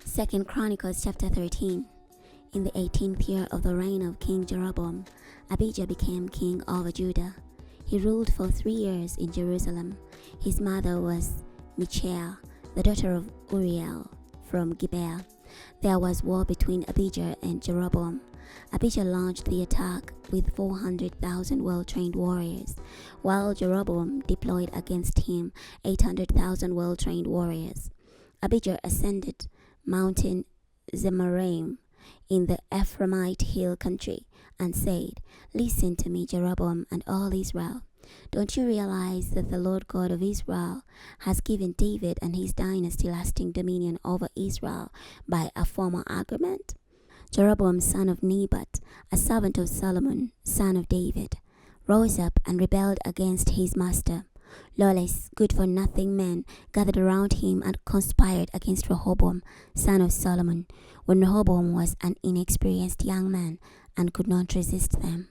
2 Chronicles chapter 13. In the 18th year of the reign of King Jeroboam, Abijah became king over Judah. He ruled for 3 years in Jerusalem. His mother was Michal, the daughter of Uriel from Gibeah. There was war between Abijah and Jeroboam. Abijah launched the attack with 400,000 well-trained warriors, while Jeroboam deployed against him 800,000 well-trained warriors. Abijah ascended Mountain Zemaraim in the Ephraimite hill country and said, "Listen to me, Jeroboam and all Israel. Don't you realize that the Lord God of Israel has given David and his dynasty lasting dominion over Israel by a formal agreement?" Jeroboam, son of Nebat, a servant of Solomon, son of David, rose up and rebelled against his master. Lawless, good-for-nothing men gathered around him and conspired against Rehoboam, son of Solomon, when Rehoboam was an inexperienced young man and could not resist them.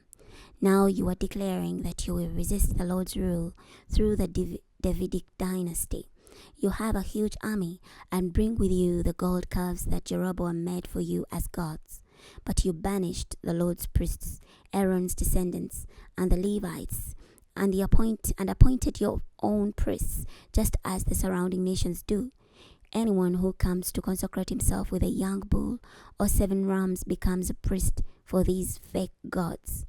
Now you are declaring that you will resist the Lord's rule through the Davidic dynasty. You have a huge army and bring with you the gold calves that Jeroboam made for you as gods. But you banished the Lord's priests, Aaron's descendants, and the Levites, and appointed your own priests, just as the surrounding nations do. Anyone who comes to consecrate himself with a young bull or 7 rams becomes a priest for these fake gods.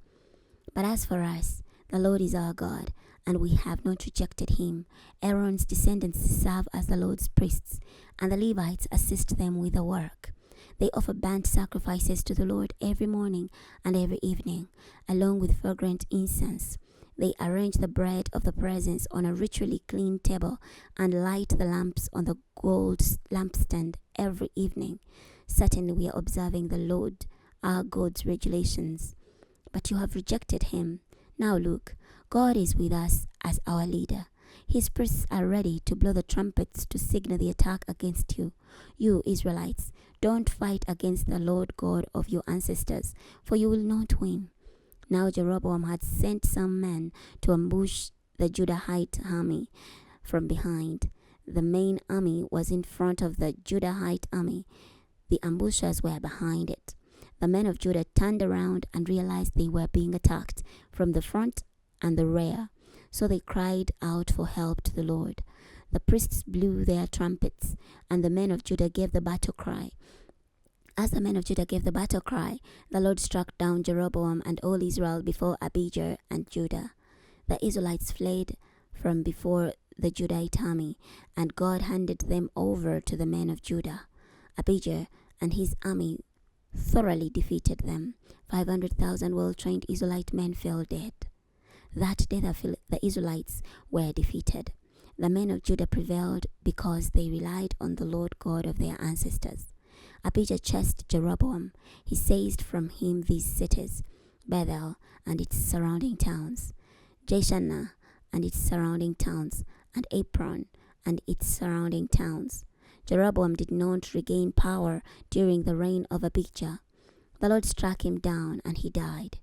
But as for us, the Lord is our God, and we have not rejected him. Aaron's descendants serve as the Lord's priests, and the Levites assist them with the work. They offer burnt sacrifices to the Lord every morning and every evening, along with fragrant incense. They arrange the bread of the presence on a ritually clean table and light the lamps on the gold lampstand every evening. Certainly we are observing the Lord, our God's regulations. But you have rejected him. Now look, God is with us as our leader. His priests are ready to blow the trumpets to signal the attack against you. You Israelites, don't fight against the Lord God of your ancestors, for you will not win. Now Jeroboam had sent some men to ambush the Judahite army from behind. The main army was in front of the Judahite army. The ambushers were behind it. The men of Judah turned around and realized they were being attacked from the front and the rear. So they cried out for help to the Lord. The priests blew their trumpets, and the men of Judah gave the battle cry. As the men of Judah gave the battle cry, the Lord struck down Jeroboam and all Israel before Abijah and Judah. The Israelites fled from before the Judahite army, and God handed them over to the men of Judah. Abijah and his army thoroughly defeated them. 500,000 well-trained Israelite men fell dead. That day the Israelites were defeated. The men of Judah prevailed because they relied on the Lord God of their ancestors. Abijah chased Jeroboam. He seized from him these cities: Bethel and its surrounding towns, Jeshanah and its surrounding towns, and Apron and its surrounding towns. Jeroboam did not regain power during the reign of Abijah. The Lord struck him down and he died.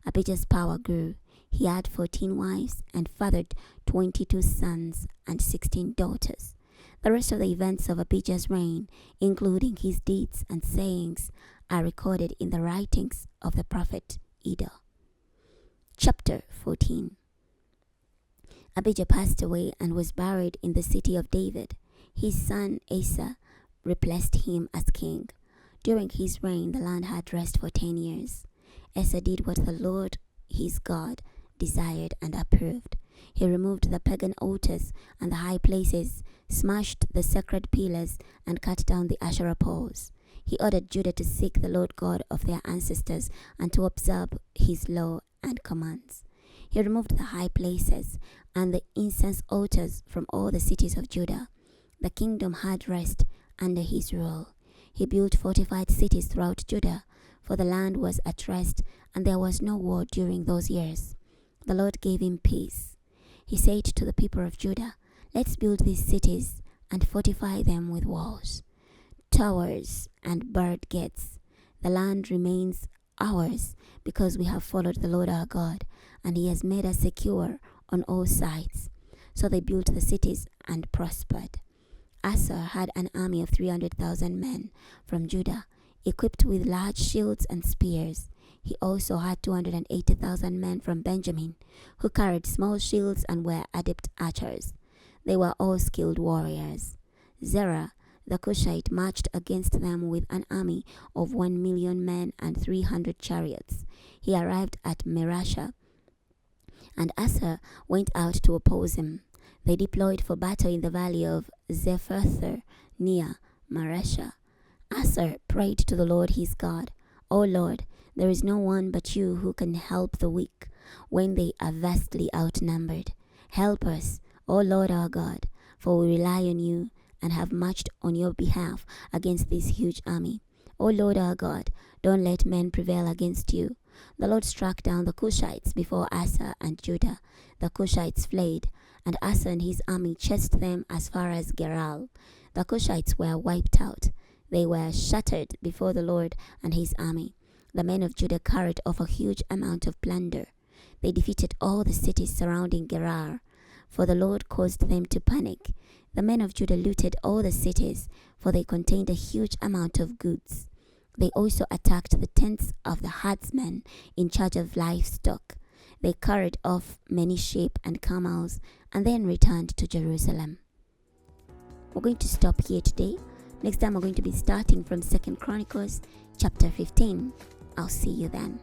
Abijah's power grew. He had 14 wives and fathered 22 sons and 16 daughters. The rest of the events of Abijah's reign, including his deeds and sayings, are recorded in the writings of the prophet Iddo. Chapter 14. Abijah passed away and was buried in the city of David. His son Asa replaced him as king. During his reign, the land had rest for 10 years. Asa did what the Lord, his God, desired and approved. He removed the pagan altars and the high places, smashed the sacred pillars, and cut down the Asherah poles. He ordered Judah to seek the Lord God of their ancestors and to observe his law and commands. He removed the high places and the incense altars from all the cities of Judah. The kingdom had rest under his rule. He built fortified cities throughout Judah, for the land was at rest and there was no war during those years. The Lord gave him peace. He said to the people of Judah, "Let's build these cities and fortify them with walls, towers, and barred gates. The land remains ours because we have followed the Lord our God, and he has made us secure on all sides." So they built the cities and prospered. Asa had an army of 300,000 men from Judah, equipped with large shields and spears. He also had 280,000 men from Benjamin, who carried small shields and were adept archers. They were all skilled warriors. Zerah, the Cushite, marched against them with an army of 1,000,000 men and 300 chariots. He arrived at Mareshah, and Asa went out to oppose him. They deployed for battle in the valley of Zephathah near Mareshah. Asa prayed to the Lord his God, "O Lord, there is no one but you who can help the weak when they are vastly outnumbered. Help us, O Lord our God, for we rely on you and have marched on your behalf against this huge army. O Lord our God, don't let men prevail against you." The Lord struck down the Cushites before Asa and Judah. The Cushites fled, and Asa and his army chased them as far as Gerar. The Cushites were wiped out. They were shattered before the Lord and his army. The men of Judah carried off a huge amount of plunder. They defeated all the cities surrounding Gerar, for the Lord caused them to panic. The men of Judah looted all the cities, for they contained a huge amount of goods. They also attacked the tents of the herdsmen in charge of livestock. They carried off many sheep and camels and then returned to Jerusalem. We're going to stop here today. Next time we're going to be starting from 2 Chronicles chapter 15. I'll see you then.